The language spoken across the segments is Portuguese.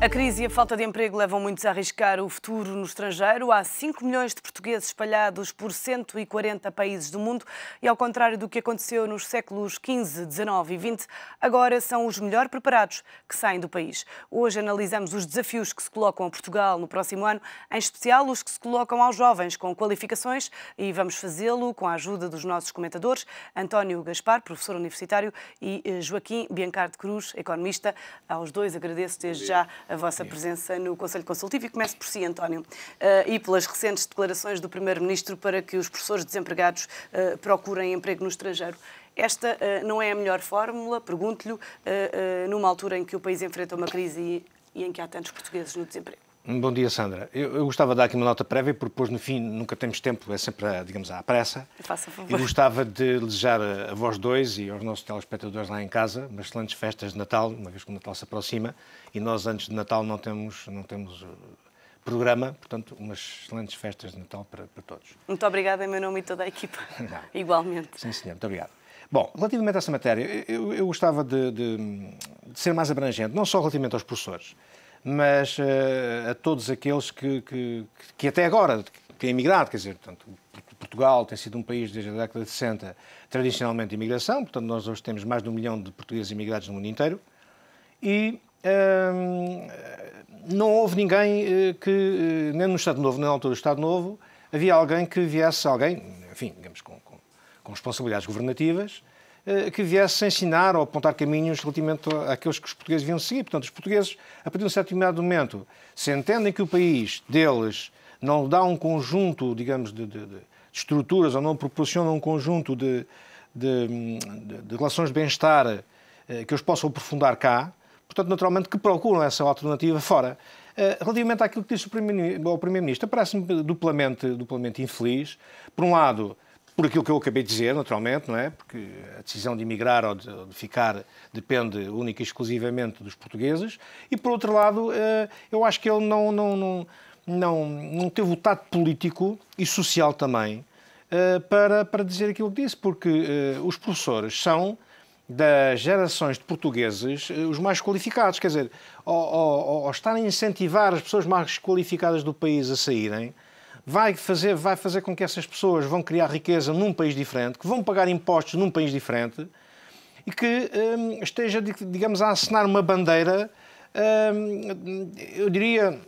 A crise e a falta de emprego levam muitos a arriscar o futuro no estrangeiro. Há 5 milhões de portugueses espalhados por 140 países do mundo e, ao contrário do que aconteceu nos séculos XV, XIX e XX, agora são os melhor preparados que saem do país. Hoje analisamos os desafios que se colocam a Portugal no próximo ano, em especial os que se colocam aos jovens com qualificações, e vamos fazê-lo com a ajuda dos nossos comentadores, António Gaspar, professor universitário, e Joaquim Biancar de Cruz, economista. Aos dois agradeço desde já a vossa presença no Conselho Consultivo e começo por si, António, e pelas recentes declarações do Primeiro-Ministro para que os professores desempregados procurem emprego no estrangeiro. Esta não é a melhor fórmula, pergunto-lhe, numa altura em que o país enfrenta uma crise e em que há tantos portugueses no desemprego. Bom dia, Sandra. Eu gostava de dar aqui uma nota prévia, porque depois, no fim, nunca temos tempo, é sempre, digamos, à pressa. Faça favor. Eu gostava de desejar a vós dois e aos nossos telespectadores lá em casa umas excelentes festas de Natal, uma vez que o Natal se aproxima, e nós, antes de Natal, não temos programa, portanto, umas excelentes festas de Natal para todos. Muito obrigada em meu nome e toda a equipa. Igualmente. Sim, senhor. Muito obrigado. Bom, relativamente a essa matéria, eu gostava de ser mais abrangente, não só relativamente aos professores, mas a todos aqueles que até agora têm emigrado, quer dizer, portanto, Portugal tem sido um país desde a década de 60 tradicionalmente de imigração, portanto nós hoje temos mais de 1 milhão de portugueses imigrados no mundo inteiro e não houve ninguém que, nem no Estado Novo, nem na altura do Estado Novo, havia alguém que viesse, enfim, digamos, com responsabilidades governativas, que viesse ensinar ou apontar caminhos relativamente àqueles que os portugueses deviam seguir. Portanto, os portugueses, a partir de um certo momento, se entendem que o país deles não dá um conjunto, digamos, de estruturas ou não proporciona um conjunto de relações de bem-estar que os possam aprofundar cá, portanto, naturalmente, que procuram essa alternativa fora. Relativamente àquilo que disse o Primeiro-Ministro, parece-me duplamente infeliz. Por um lado, por aquilo que eu acabei de dizer, naturalmente, não é? Porque a decisão de emigrar ou de ficar depende única e exclusivamente dos portugueses. E, por outro lado, eu acho que ele não teve o tato político e social também para dizer aquilo que disse, porque os professores são, das gerações de portugueses, os mais qualificados. Quer dizer, ao estarem a incentivar as pessoas mais qualificadas do país a saírem, vai fazer com que essas pessoas vão criar riqueza num país diferente, que vão pagar impostos num país diferente e que esteja, digamos, a acenar uma bandeira, eu diria,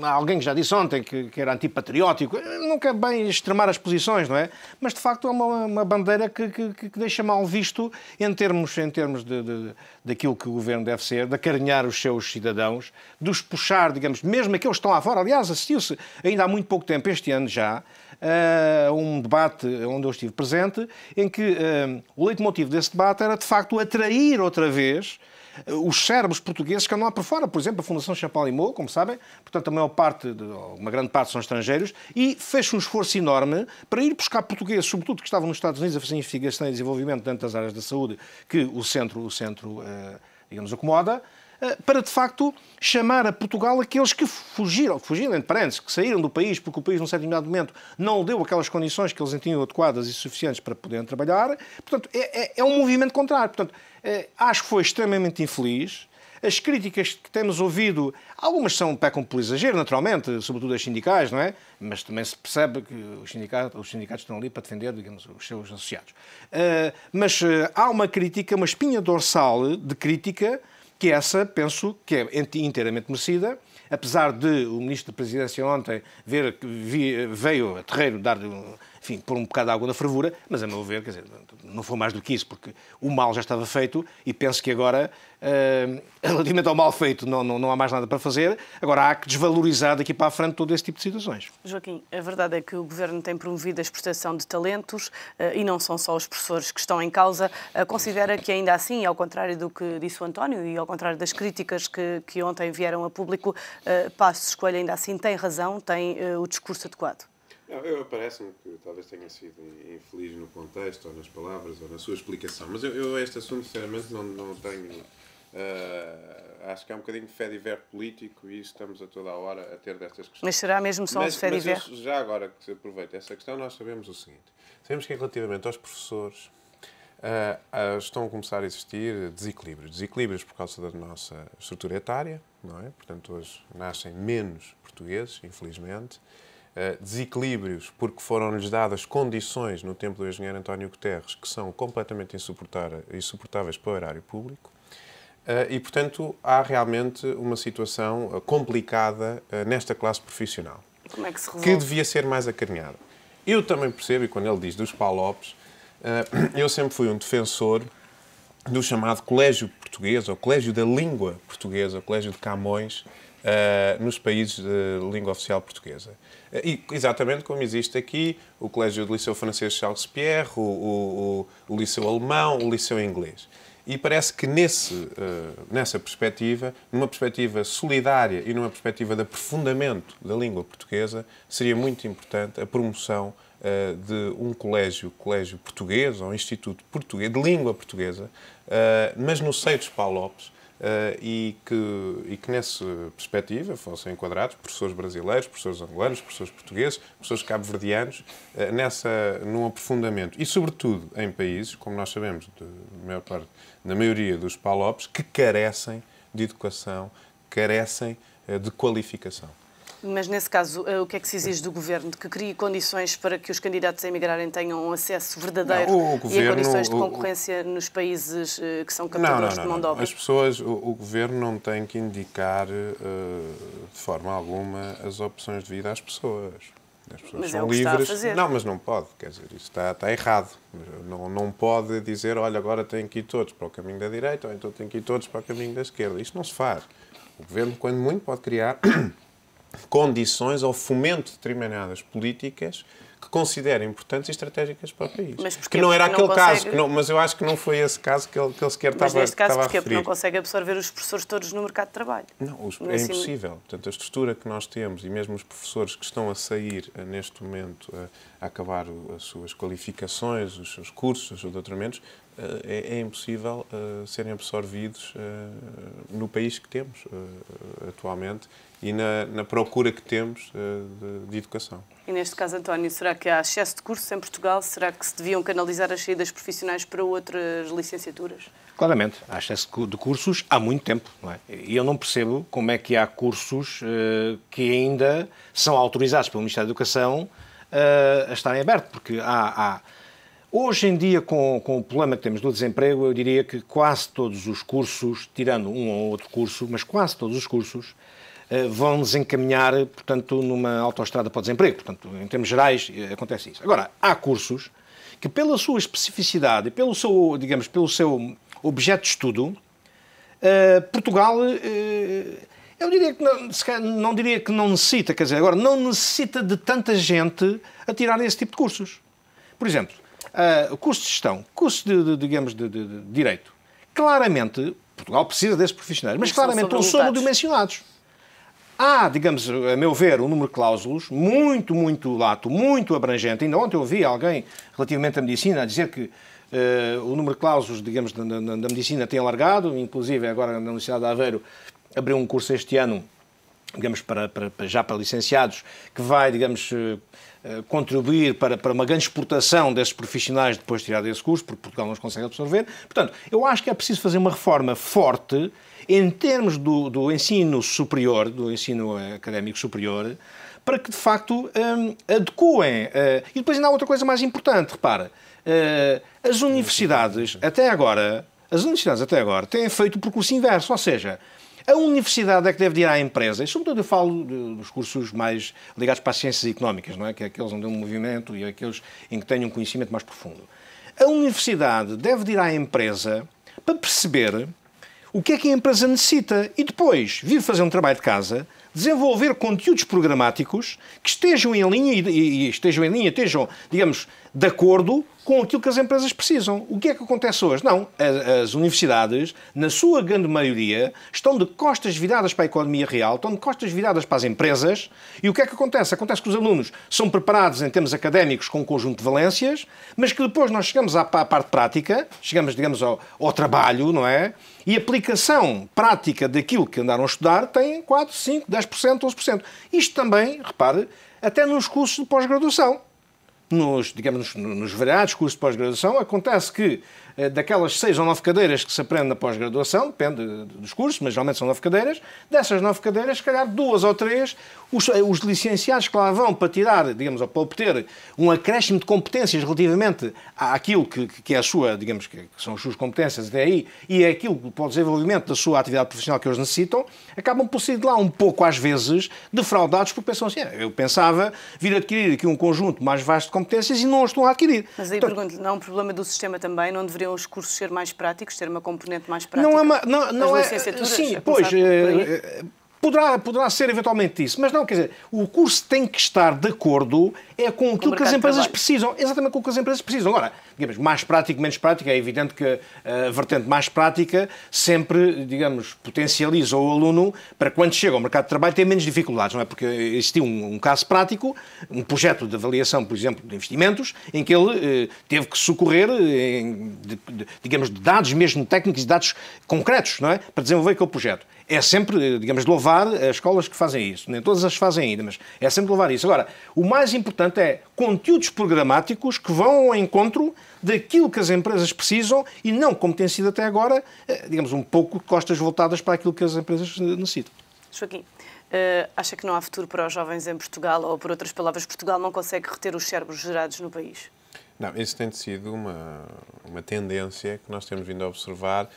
alguém que já disse ontem que era antipatriótico, não quer bem extremar as posições, não é? Mas, de facto, é uma bandeira que deixa mal visto em termos daquilo que o governo deve ser, de acarinhar os seus cidadãos, de os puxar, digamos, mesmo aqueles que estão lá fora. Aliás, assistiu-se ainda há muito pouco tempo, este ano já, a um debate onde eu estive presente, em que o leitmotiv desse debate era, de facto, atrair outra vez os cérebros portugueses que andam lá por fora. Por exemplo, a Fundação Champalimau, como sabem, portanto, uma grande parte são estrangeiros, e fez um esforço enorme para ir buscar portugueses, sobretudo que estavam nos Estados Unidos a fazer investigação e desenvolvimento dentro das áreas da saúde que o centro digamos, acomoda, para, de facto, chamar a Portugal aqueles que fugiram, entre parênteses, que saíram do país porque o país, num certo momento, não deu aquelas condições que eles entendiam adequadas e suficientes para poderem trabalhar. Portanto, é um movimento contrário. Portanto, acho que foi extremamente infeliz. As críticas que temos ouvido, algumas pecam por exagero, naturalmente, sobretudo as sindicais, não é? Mas também se percebe que os sindicatos estão ali para defender, digamos, os seus associados. Mas há uma crítica, uma espinha dorsal de crítica, que essa, penso, que é inteiramente merecida, apesar de o Ministro da Presidência ontem veio a terreiro dar, enfim, pôr um bocado de água na fervura, mas a meu ver, quer dizer, não foi mais do que isso, porque o mal já estava feito e penso que agora, relativamente ao mal feito, não há mais nada para fazer. Agora há que desvalorizar daqui para a frente todo esse tipo de situações. Joaquim, a verdade é que o Governo tem promovido a exportação de talentos e não são só os professores que estão em causa. Considera que ainda assim, ao contrário do que disse o António e ao contrário das críticas que ontem vieram a público, Passos Coelho ainda assim tem razão, tem o discurso adequado? Parece-me que talvez tenha sido infeliz no contexto, ou nas palavras, ou na sua explicação. Mas eu este assunto, sinceramente, não tenho... acho que é um bocadinho de fé-diver político e isso estamos a toda a hora a ter destas questões. Mas será mesmo só um fé-diver? Mas já agora que se aproveita essa questão, nós sabemos o seguinte. Sabemos que relativamente aos professores, estão a começar a existir desequilíbrios. Desequilíbrios por causa da nossa estrutura etária, não é? Portanto, hoje nascem menos portugueses, infelizmente. Desequilíbrios porque foram-lhes dadas condições no tempo do engenheiro António Guterres que são completamente insuportáveis para o erário público. E, portanto, há realmente uma situação complicada nesta classe profissional. Como é que se resolve? Que devia ser mais acarinhada. Eu também percebo, e quando ele diz dos PALOPs, eu sempre fui um defensor do chamado Colégio Português, ou Colégio da Língua Portuguesa, o Colégio de Camões, nos países de língua oficial portuguesa. E, exatamente como existe aqui o Colégio do Liceu Francês Charles Pierre, o Liceu Alemão, o Liceu Inglês. E parece que nessa perspectiva, numa perspectiva solidária e numa perspectiva de aprofundamento da língua portuguesa, seria muito importante a promoção de um colégio português, ou um instituto português, de língua portuguesa, mas no seio dos PALOPs, e que nessa perspectiva fossem enquadrados professores brasileiros, professores angolanos, professores portugueses, professores cabo-verdianos, num aprofundamento. E, sobretudo, em países, como nós sabemos, na maioria dos PALOPs, que carecem de educação, carecem de qualificação. Mas, nesse caso, o que é que se exige do Governo? De que crie condições para que os candidatos a emigrarem tenham um acesso verdadeiro e a condições de concorrência nos países que são captadores de mão de obra? As pessoas, o Governo não tem que indicar de forma alguma as opções de vida às pessoas. As pessoas mas são é o que livres. está a fazer. Não, mas não pode. Quer dizer, isso está errado. Não pode dizer, olha, agora têm que ir todos para o caminho da direita ou então têm que ir todos para o caminho da esquerda. Isto não se faz. O Governo, quando muito, pode criar condições ao fomento de determinadas políticas que considerem importantes e estratégicas para o país. Mas que não era aquele caso, consegue... mas eu acho que não foi esse caso que ele sequer estava a referir. Mas neste caso, porquê? Porque não consegue absorver os professores todos no mercado de trabalho. Não, é impossível. Portanto, a estrutura que nós temos e mesmo os professores que estão a sair neste momento a acabar as suas qualificações, os seus cursos, os seus doutoramentos, é impossível serem absorvidos no país que temos atualmente e na procura que temos de educação. E neste caso, António, será que há excesso de cursos em Portugal? Será que se deviam canalizar as saídas profissionais para outras licenciaturas? Claramente, há excesso de cursos há muito tempo, não é? E eu não percebo como é que há cursos que ainda são autorizados pelo Ministério da Educação a estarem abertos, porque hoje em dia, com o problema que temos do desemprego, eu diria que quase todos os cursos, tirando um ou outro curso, mas quase todos os cursos, vão-nos encaminhar, portanto, numa autoestrada para o desemprego. Portanto, em termos gerais, acontece isso. Agora, há cursos que, pela sua especificidade e pelo seu, digamos, pelo seu objeto de estudo, Portugal, eu diria que não diria que não necessita, quer dizer, agora, não necessita de tanta gente a tirar esse tipo de cursos. Por exemplo, o curso de gestão, curso de direito. Claramente, Portugal precisa desses profissionais, mas claramente não são sobredimensionados. Há, digamos, a meu ver, um número de cláusulas muito lato, muito abrangente. Ainda ontem eu ouvi alguém, relativamente à medicina, a dizer que o número de cláusulas, digamos, da medicina tem alargado, inclusive agora na Universidade de Aveiro abriu um curso este ano, digamos, já para licenciados, que vai, digamos, contribuir para uma grande exportação desses profissionais depois de tirar desse curso, porque Portugal não os consegue absorver. Portanto, eu acho que é preciso fazer uma reforma forte em termos do ensino superior, do ensino académico superior, para que, de facto, adequem. E depois ainda há outra coisa mais importante, repara. As universidades até agora têm feito o percurso inverso, ou seja, a universidade é que deve ir à empresa, e sobretudo eu falo dos cursos mais ligados para as ciências económicas, não é? Que é aqueles onde há um movimento e aqueles em que tenham um conhecimento mais profundo. A universidade deve ir à empresa para perceber o que é que a empresa necessita e depois vir fazer um trabalho de casa, desenvolver conteúdos programáticos que estejam em linha estejam, digamos, de acordo com aquilo que as empresas precisam. O que é que acontece hoje? Não. As universidades, na sua grande maioria, estão de costas viradas para a economia real, estão de costas viradas para as empresas. E o que é que acontece? Acontece que os alunos são preparados em termos académicos com um conjunto de valências, mas que depois nós chegamos à parte prática, chegamos, digamos, ao trabalho, não é? E a aplicação prática daquilo que andaram a estudar tem 4, 5, 10%, 12%. Isto também, repare, até nos cursos de pós-graduação. nos variados cursos de pós-graduação, acontece que daquelas 6 ou 9 cadeiras que se aprende na pós-graduação, depende dos cursos, mas geralmente são 9 cadeiras, dessas 9 cadeiras, se calhar 2 ou 3, os licenciados que lá vão para tirar, digamos, ou para obter um acréscimo de competências relativamente àquilo que é a sua, digamos, que são as suas competências até aí, e é aquilo para o desenvolvimento da sua atividade profissional que eles necessitam, acabam por sair de lá um pouco, às vezes, defraudados, porque pensam assim, eu pensava vir adquirir aqui um conjunto mais vasto de competências e não os estão a adquirir. Mas aí pergunto-lhe, não é um problema do sistema também? Não deveriam os cursos ser mais práticos, ter uma componente mais prática? Não é sim, pois, poderá ser eventualmente isso, mas não, quer dizer, o curso tem que estar de acordo com aquilo que as empresas precisam, exatamente com o que as empresas precisam. Agora, digamos, mais prático, menos prático, é evidente que a vertente mais prática sempre, digamos, potencializa o aluno para quando chega ao mercado de trabalho ter menos dificuldades, não é? Porque existiu um caso prático, um projeto de avaliação, por exemplo, de investimentos, em que ele teve que socorrer, digamos, de dados mesmo técnicos e dados concretos, não é? Para desenvolver aquele projeto. É sempre, digamos, de louvar as escolas que fazem isso. Nem todas as fazem ainda, mas é sempre de louvar isso. Agora, o mais importante é conteúdos programáticos que vão ao encontro daquilo que as empresas precisam e não, como tem sido até agora, digamos, um pouco costas voltadas para aquilo que as empresas necessitam. Joaquim, acha que não há futuro para os jovens em Portugal, ou, por outras palavras, Portugal não consegue reter os cérebros gerados no país? Não, isso tem sido uma tendência que nós temos vindo a observar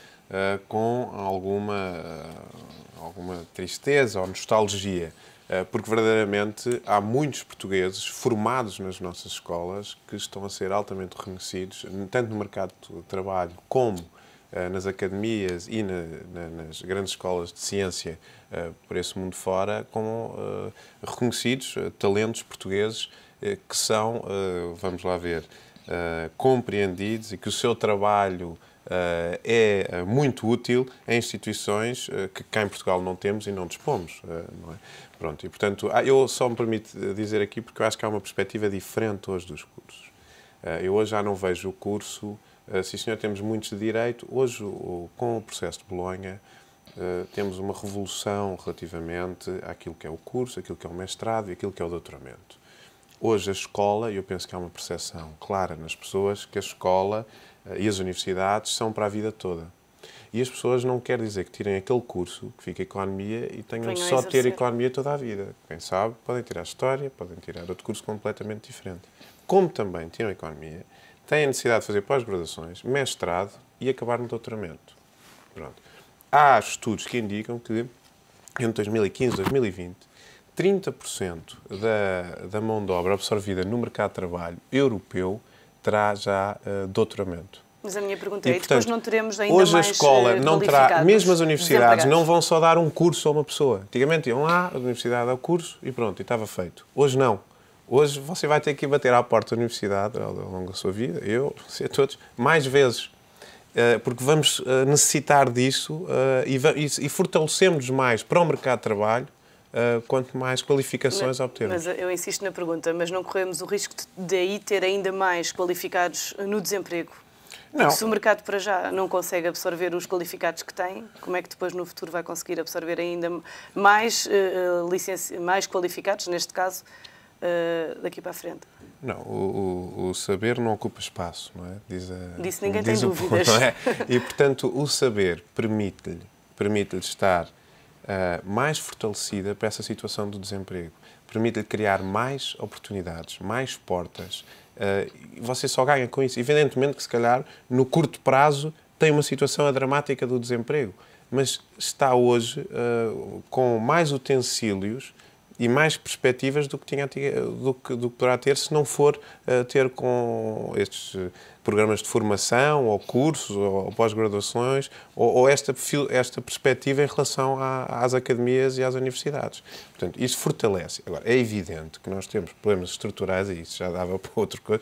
com alguma tristeza ou nostalgia, porque verdadeiramente há muitos portugueses formados nas nossas escolas que estão a ser altamente reconhecidos, tanto no mercado de trabalho como nas academias e nas grandes escolas de ciência por esse mundo fora, como reconhecidos talentos portugueses que são, vamos lá ver, compreendidos e que o seu trabalho é muito útil em instituições que cá em Portugal não temos e não dispomos. Não é? Pronto, e portanto, eu só me permito dizer aqui porque eu acho que há uma perspectiva diferente hoje dos cursos. Eu hoje já não vejo o curso, sim senhor, temos muitos de direito, hoje com o processo de Bolonha temos uma revolução relativamente àquilo que é o curso, aquilo que é o mestrado e aquilo que é o doutoramento. Hoje a escola, e eu penso que há uma percepção clara nas pessoas, que a escola e as universidades são para a vida toda. E as pessoas não quer dizer que tirem aquele curso, que fica Economia, e tenham de só ter Economia toda a vida. Quem sabe, podem tirar História, podem tirar outro curso completamente diferente. Como também tiram Economia, têm a necessidade de fazer pós-graduações, mestrado e acabar no doutoramento. Pronto. Há estudos que indicam que, entre 2015 e 2020, 30% da mão de obra absorvida no mercado de trabalho europeu terá já doutoramento. Mas a minha pergunta é, e depois não teremos ainda hoje mais a escola não terá, mesmo as universidades não vão só dar um curso a uma pessoa. Antigamente iam lá, a universidade dá o curso e pronto, e estava feito. Hoje não. Hoje você vai ter que bater à porta da universidade ao longo da sua vida, eu, você, todos, mais vezes. Porque vamos necessitar disso e fortalecemos mais para o mercado de trabalho quanto mais qualificações obtermos. Mas eu insisto na pergunta, mas não corremos o risco de aí ter ainda mais qualificados no desemprego? Porque se o mercado para já não consegue absorver os qualificados que tem, como é que depois no futuro vai conseguir absorver ainda mais, mais qualificados, neste caso, daqui para a frente? Não, o saber não ocupa espaço, não é? Disso ninguém tem dúvidas. Não é? E, portanto, o saber permite-lhe estar mais fortalecida para essa situação do desemprego. Permite-lhe criar mais oportunidades, mais portas. Você só ganha com isso. Evidentemente que, se calhar, no curto prazo, tem uma situação dramática do desemprego. Mas está hoje com mais utensílios e mais perspectivas do que poderá ter se não for ter com estes programas de formação, ou cursos, ou pós-graduações, ou esta perspectiva em relação às academias e às universidades. Portanto, isso fortalece. Agora, é evidente que nós temos problemas estruturais, e isso já dava para outra coisa,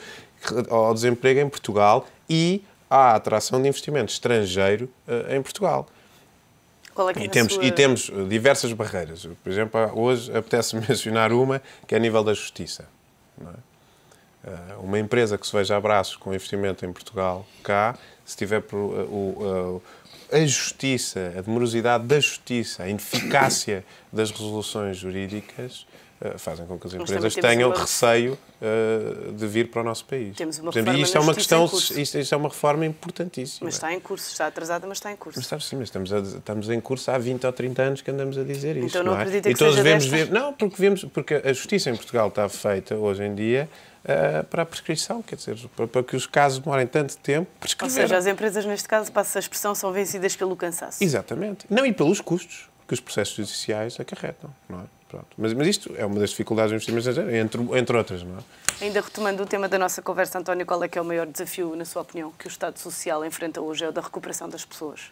ao desemprego em Portugal e à atração de investimento estrangeiro em Portugal. E temos diversas barreiras. Por exemplo, hoje apetece mencionar uma, que é a nível da justiça. Não é? Uma empresa que se veja a braços com investimento em Portugal, cá, se tiver a justiça, a demorosidade da justiça, a ineficácia das resoluções jurídicas, fazem com que as empresas tenham receio de vir para o nosso país. Temos uma reforma isto é uma questão, isto é uma reforma importantíssima. Mas está em curso, está atrasada, mas está em curso. Mas estamos em curso há 20 ou 30 anos que andamos a dizer isso. Então não acredita que todos seja devemos destas? ver. Não, porque a justiça em Portugal está feita hoje em dia para a prescrição, quer dizer, para que os casos demorem tanto tempo, prescrever. Ou seja, as empresas, neste caso, passa a expressão, são vencidas pelo cansaço. Exatamente. Não, e pelos custos que os processos judiciais acarretam, não é? Pronto. Mas isto é uma das dificuldades do investimento estrangeiro, entre outras, não é? Ainda retomando o tema da nossa conversa, António, qual é que é o maior desafio, na sua opinião, que o Estado Social enfrenta hoje? É o da recuperação das pessoas?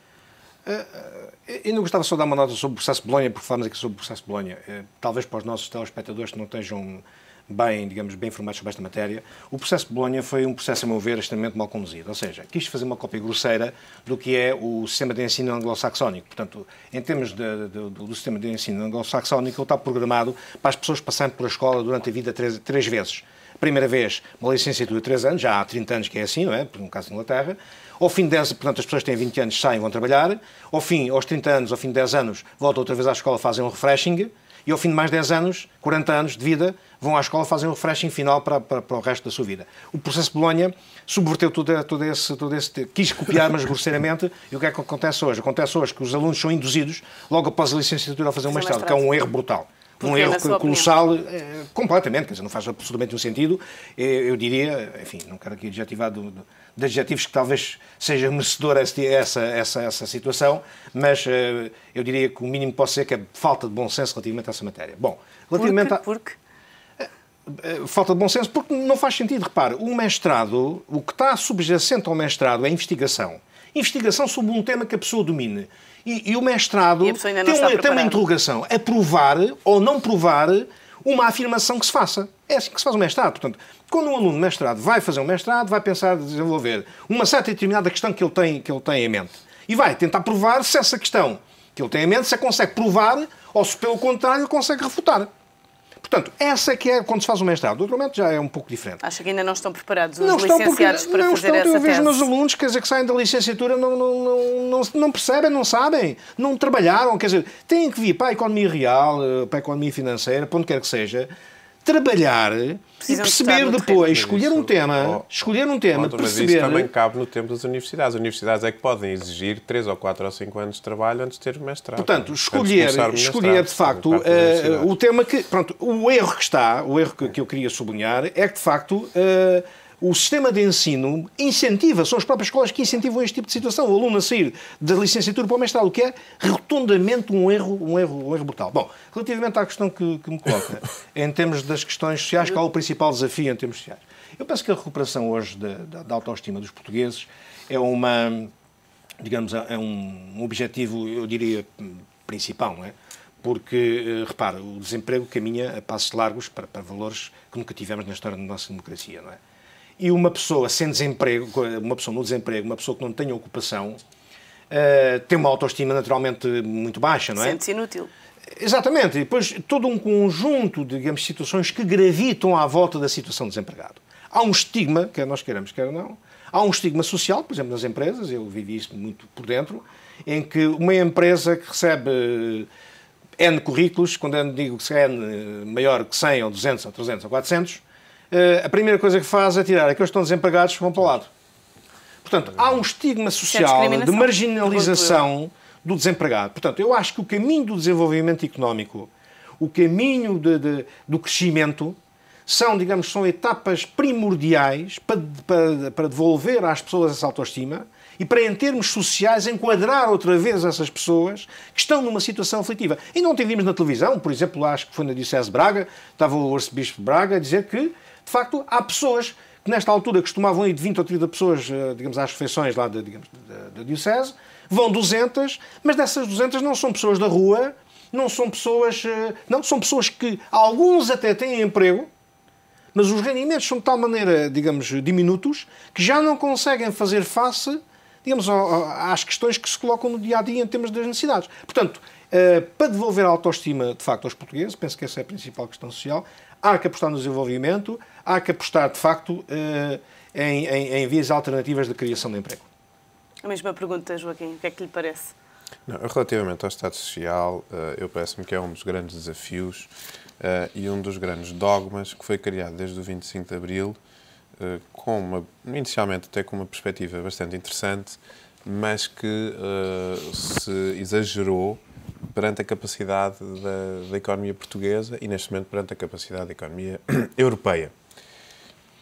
Eu não gostava só de dar uma nota sobre o processo de Bolonha, porque falamos aqui sobre o processo de Bolonha. Talvez para os nossos telespectadores que não estejam bem informados sobre esta matéria, o processo de Bolonha foi um processo, a meu ver, extremamente mal conduzido. Ou seja, quis fazer uma cópia grosseira do que é o sistema de ensino anglo-saxónico. Portanto, em termos do sistema de ensino anglo-saxónico, ele está programado para as pessoas passarem por a escola durante a vida três vezes. Primeira vez, uma licenciatura de 3 anos, já há 30 anos que é assim, não é? No caso da Inglaterra. Ao fim de 10, portanto, as pessoas têm 20 anos, saem e vão trabalhar. Aos 30 anos, ao fim de 10 anos, voltam outra vez à escola, fazem um refreshing. E ao fim de mais 10 anos, 40 anos de vida, vão à escola, fazem um refreshing final para o resto da sua vida. O processo de Bolonha subverteu todo esse quis copiar, mas grosseiramente. E o que é que acontece hoje? Acontece hoje que os alunos são induzidos, logo após a licenciatura, a fazer um mestrado, que é um erro brutal. Um erro colossal, completamente, quer dizer, não faz absolutamente nenhum sentido. Eu diria, enfim, não quero aqui adjetivar de adjetivos que talvez seja merecedor essa situação, mas eu diria que o mínimo que posso dizer é que é falta de bom senso relativamente a essa matéria. Bom, relativamente Porque? Falta de bom senso porque não faz sentido. Repare, o mestrado, o que está subjacente ao mestrado é a investigação. Investigação sobre um tema que a pessoa domine. E o mestrado tem uma interrogação. Aprovar ou não provar uma afirmação que se faça. É assim que se faz o mestrado. Portanto, quando um aluno de mestrado vai fazer um mestrado, vai pensar em desenvolver uma certa e determinada questão que ele tem em mente. E vai tentar provar se essa questão que ele tem em mente se a consegue provar ou se, pelo contrário, consegue refutar. Portanto, essa é que é quando se faz o mestrado. Doutoramento já é um pouco diferente. Acha que ainda não estão preparados os licenciados para fazer essa tese? Eu vejo meus alunos, quer dizer, que saem da licenciatura, não percebem, não sabem, não trabalharam, quer dizer, têm que vir para a economia real, para a economia financeira, para onde quer que seja, trabalhar e perceber depois, escolher um tema, mas perceber... isso também cabe no tempo das universidades. As universidades é que podem exigir 3 ou 4 ou 5 anos de trabalho antes de ter mestrado. Portanto, escolher de facto o tema que... Pronto, o erro que eu queria sublinhar é que, de facto, o sistema de ensino incentiva, são as próprias escolas que incentivam este tipo de situação, o aluno a sair da licenciatura para o mestrado, o que é rotundamente um erro brutal. Bom, relativamente à questão que me coloca, em termos das questões sociais, qual é o principal desafio em termos sociais? Eu penso que a recuperação hoje da autoestima dos portugueses é é um objetivo, eu diria, principal, não é? Porque, repara, o desemprego caminha a passos largos para valores que nunca tivemos na história da nossa democracia, não é? E uma pessoa sem desemprego, uma pessoa no desemprego, uma pessoa que não tenha ocupação, tem uma autoestima naturalmente muito baixa, não é? Sente-se inútil. Exatamente. E depois todo um conjunto, digamos, de situações que gravitam à volta da situação de desempregado. Há um estigma, quer nós queiramos, quer não, há um estigma social, por exemplo, nas empresas, eu vivi isto muito por dentro, em que uma empresa que recebe N currículos, quando eu digo que é N maior que 100 ou 200 ou 300 ou 400, a primeira coisa que faz é tirar aqueles que estão desempregados que vão para o lado. Portanto, há um estigma social de marginalização do desempregado. Portanto, eu acho que o caminho do desenvolvimento económico, o caminho do crescimento, são etapas primordiais para devolver às pessoas essa autoestima e para, em termos sociais, enquadrar outra vez essas pessoas que estão numa situação aflitiva. E não vimos na televisão, por exemplo, acho que foi na Diocese de Braga, estava o arcebispo de Braga a dizer que, de facto, há pessoas que nesta altura costumavam ir de 20 ou 30 pessoas, às refeições lá da Diocese, vão 200, mas dessas 200 não são pessoas da rua, não são pessoas... Não, são pessoas que alguns até têm emprego, mas os rendimentos são de tal maneira, diminutos, que já não conseguem fazer face, às questões que se colocam no dia-a-dia em termos das necessidades. Portanto, para devolver a autoestima, de facto, aos portugueses, penso que essa é a principal questão social, há que apostar no desenvolvimento, há que apostar, de facto, em vias alternativas de criação de emprego. A mesma pergunta, Joaquim, o que é que lhe parece? Não, relativamente ao Estado Social, eu parece-me que é um dos grandes desafios e um dos grandes dogmas que foi criado desde o 25 de Abril, inicialmente até com uma perspectiva bastante interessante, mas que se exagerou perante a capacidade da economia portuguesa e, neste momento, perante a capacidade da economia europeia.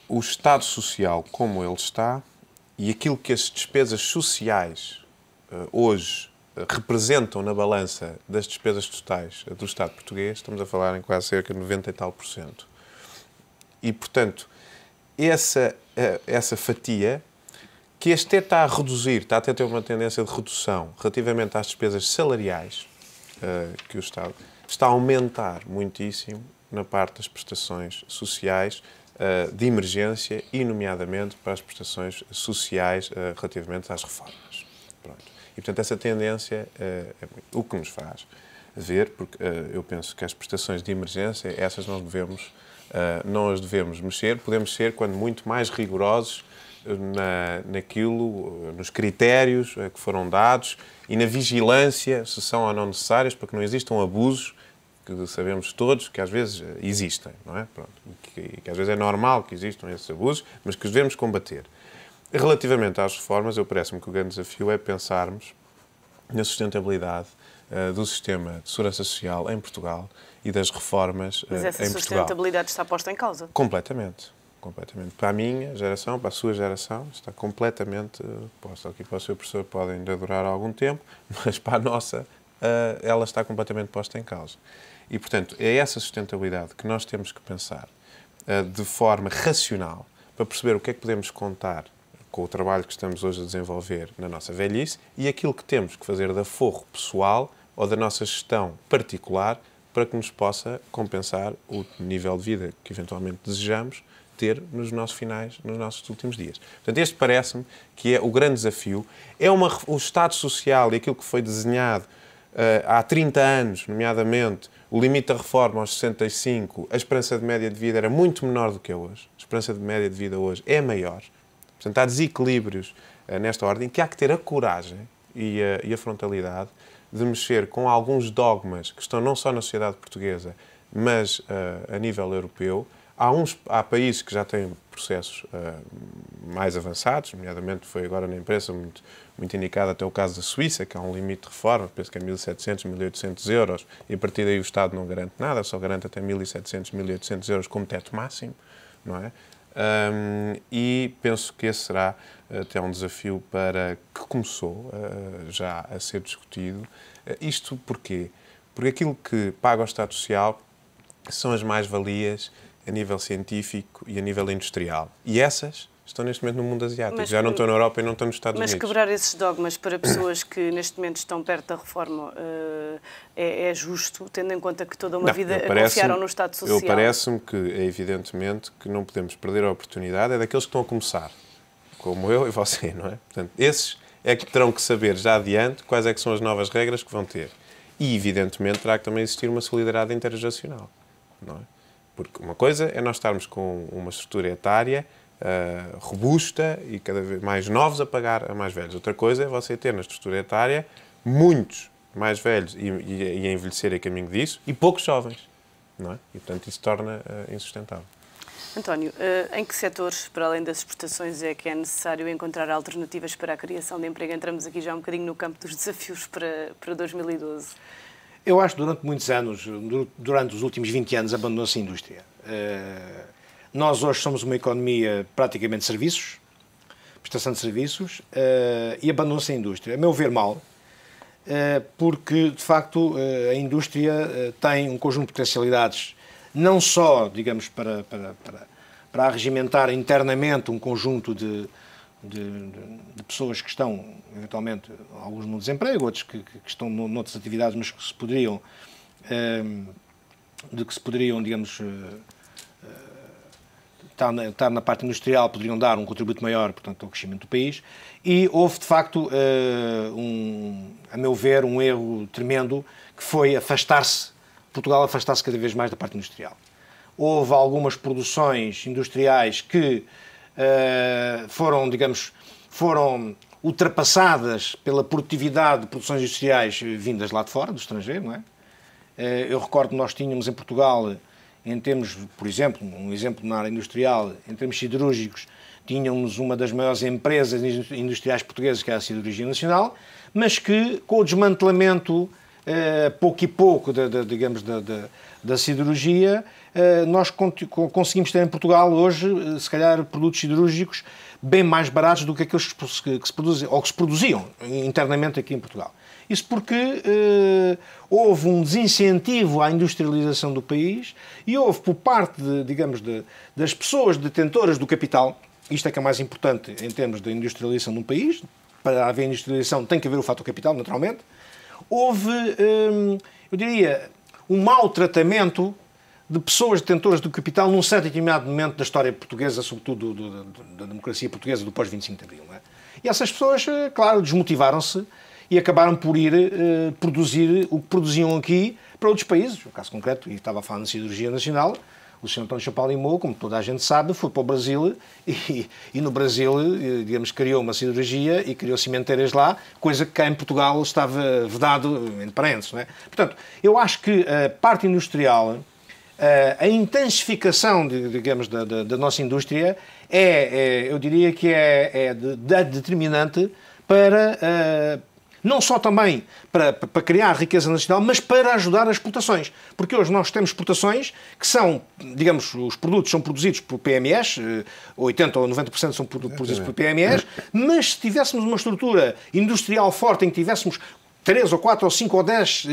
O Estado Social, como ele está, e aquilo que as despesas sociais hoje representam na balança das despesas totais do Estado português, estamos a falar em quase cerca de 90 e tal %. E, portanto, essa fatia, que este está a reduzir, está a ter uma tendência de redução relativamente às despesas salariais, que o Estado está a aumentar muitíssimo na parte das prestações sociais de emergência e, nomeadamente, para as prestações sociais relativamente às reformas. Pronto. E, portanto, essa tendência é o que nos faz ver, porque eu penso que as prestações de emergência, essas não as devemos mexer, podemos ser, quando muito, mais rigorosos nos critérios que foram dados e na vigilância, se são ou não necessárias, para que não existam abusos, que sabemos todos que às vezes existem, não é? Pronto. Que às vezes é normal que existam esses abusos, mas que os devemos combater. Relativamente às reformas, parece-me que o grande desafio é pensarmos na sustentabilidade do sistema de segurança social em Portugal e das reformas em Portugal. Mas essa sustentabilidade está posta em causa? Completamente. Para a minha geração, para a sua geração, está completamente posta. Aqui para o seu professor pode ainda durar algum tempo, mas para a nossa, ela está completamente posta em causa. E, portanto, é essa sustentabilidade que nós temos que pensar de forma racional para perceber o que é que podemos contar com o trabalho que estamos hoje a desenvolver na nossa velhice e aquilo que temos que fazer de aforro pessoal ou da nossa gestão particular para que nos possa compensar o nível de vida que eventualmente desejamos ter nos nossos últimos dias. Portanto, este parece-me que é o grande desafio. O Estado Social e aquilo que foi desenhado há 30 anos, nomeadamente, o limite da reforma aos 65, a esperança de média de vida era muito menor do que é hoje. A esperança de média de vida hoje é maior. Portanto, há desequilíbrios nesta ordem que há que ter a coragem e a frontalidade de mexer com alguns dogmas que estão não só na sociedade portuguesa, mas a nível europeu. Há países que já têm processos mais avançados, nomeadamente foi agora na imprensa muito indicado até o caso da Suíça, que há um limite de reforma, penso que é 1.700, 1.800 euros, e a partir daí o Estado não garante nada, só garante até 1.700, 1.800 euros como teto máximo, não é? E penso que esse será até um desafio que começou já a ser discutido. Isto porquê? Porque aquilo que paga o Estado Social são as mais-valias a nível científico e a nível industrial. E essas estão neste momento no mundo asiático. Já não estão na Europa e não estão nos Estados Unidos. Mas quebrar esses dogmas para pessoas que neste momento estão perto da reforma é justo, tendo em conta que toda uma vida confiaram no Estado Social? Parece-me que é evidentemente que não podemos perder a oportunidade daqueles que estão a começar, como eu e você, não é? Portanto, esses é que terão que saber já adiante quais é que são as novas regras que vão ter. E, evidentemente, terá que também existir uma solidariedade intergeracional, não é? Porque uma coisa é nós estarmos com uma estrutura etária robusta e cada vez mais novos a pagar a mais velhos. Outra coisa é você ter na estrutura etária muitos mais velhos e a envelhecer a caminho disso e poucos jovens, não é? E, portanto, isso torna insustentável. António, em que setores, para além das exportações, é que é necessário encontrar alternativas para a criação de emprego? Entramos aqui já um bocadinho no campo dos desafios para 2012. Eu acho que durante muitos anos, durante os últimos 20 anos, abandonou-se a indústria. Nós hoje somos uma economia praticamente de serviços, prestação de serviços, e abandonou-se a indústria. A meu ver, mal, porque, de facto, a indústria tem um conjunto de potencialidades, não só, digamos, para arregimentar internamente um conjunto de pessoas que estão, eventualmente, alguns no desemprego, outros que estão noutras atividades, mas que se poderiam, digamos, estar na parte industrial, poderiam dar um contributo maior, portanto, ao crescimento do país. E houve, de facto, a meu ver, um erro tremendo, que foi Portugal afastar-se cada vez mais da parte industrial. Houve algumas produções industriais que foram ultrapassadas pela produtividade de produções industriais vindas lá de fora, do estrangeiro, não é? Eu recordo que nós tínhamos em Portugal, em termos, por exemplo, um exemplo na área industrial, em termos siderúrgicos, tínhamos uma das maiores empresas industriais portuguesas, que é a Siderurgia Nacional, mas que, com o desmantelamento, pouco e pouco, da siderurgia, nós conseguimos ter em Portugal hoje, se calhar, produtos siderúrgicos bem mais baratos do que aqueles que se produzem, ou que se produziam internamente aqui em Portugal. Isso porque houve um desincentivo à industrialização do país e houve, por parte, das pessoas detentoras do capital, isto é que é mais importante em termos de industrialização de um país, para haver industrialização tem que haver o fator capital, naturalmente, houve, eu diria, um mau tratamento de pessoas detentoras do capital num certo determinado momento da história portuguesa, sobretudo da democracia portuguesa do pós-25 de Abril. Não é? E essas pessoas, claro, desmotivaram-se e acabaram por ir produzir o que produziam aqui para outros países. No caso concreto, e estava a falar na Siderurgia Nacional, o Sr. António Champalimau, como toda a gente sabe, foi para o Brasil e no Brasil, digamos, criou uma siderurgia e criou cimenteiras lá, coisa que cá em Portugal estava vedado, entre parênteses, não é? Portanto, eu acho que a parte industrial, a intensificação, digamos, da nossa indústria eu diria que é determinante para... não só também para criar riqueza nacional, mas para ajudar as exportações. Porque hoje nós temos exportações que são, digamos, os produtos são produzidos por PMEs, 80% ou 90% são produzidos por PMEs, mas se tivéssemos uma estrutura industrial forte em que tivéssemos 3 ou 4 ou 5 ou 10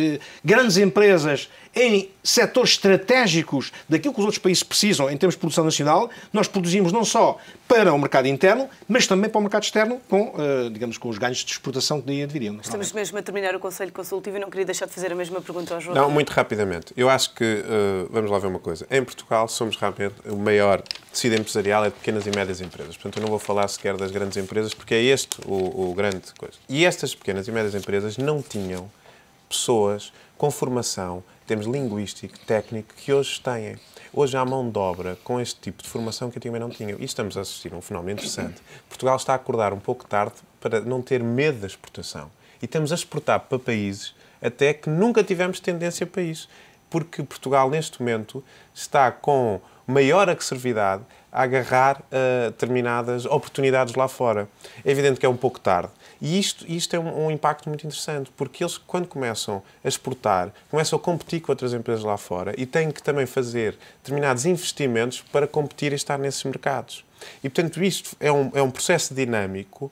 grandes empresas em setores estratégicos daquilo que os outros países precisam em termos de produção nacional, nós produzimos não só para o mercado interno, mas também para o mercado externo, digamos, com os ganhos de exportação que daí adviriam. Estamos mesmo a terminar o Conselho Consultivo e não queria deixar de fazer a mesma pergunta ao João. Não, muito rapidamente. Eu acho que, vamos lá ver uma coisa, em Portugal somos realmente o maior tecido empresarial é de pequenas e médias empresas. Portanto, eu não vou falar sequer das grandes empresas, porque é este o grande coisa. E estas pequenas e médias empresas não tinham pessoas com formação, em termos linguístico, técnico, que hoje têm. Hoje há mão de obra com este tipo de formação que antigamente não tinham. E estamos a assistir a um fenómeno interessante. Portugal está a acordar um pouco tarde para não ter medo da exportação. E estamos a exportar para países até que nunca tivemos tendência para isso. Porque Portugal, neste momento, está com maior agressividade a agarrar determinadas oportunidades lá fora. É evidente que é um pouco tarde. E isto é um impacto muito interessante, porque eles, quando começam a exportar, começam a competir com outras empresas lá fora e têm que também fazer determinados investimentos para competir e estar nesses mercados. E, portanto, isto é um processo dinâmico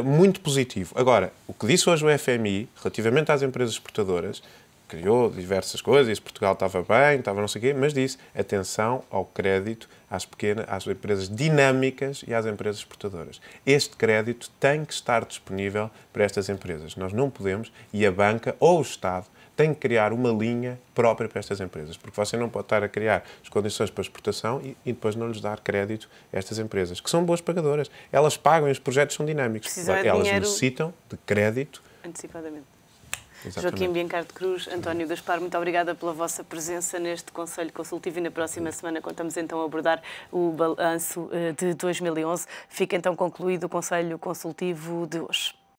muito positivo. Agora, o que disse hoje o FMI, relativamente às empresas exportadoras, criou diversas coisas, Portugal estava bem, estava não sei o quê, mas disse atenção ao crédito às empresas dinâmicas e às empresas exportadoras. Este crédito tem que estar disponível para estas empresas. Nós não podemos, e a banca ou o Estado tem que criar uma linha própria para estas empresas, porque você não pode estar a criar as condições para a exportação e depois não lhes dar crédito a estas empresas, que são boas pagadoras. Elas pagam e os projetos são dinâmicos. Elas necessitam de crédito antecipadamente. Exatamente. Joaquim Biancar de Cruz, António Gaspar, muito obrigada pela vossa presença neste Conselho Consultivo e na próxima semana contamos então a abordar o balanço de 2011. Fica então concluído o Conselho Consultivo de hoje.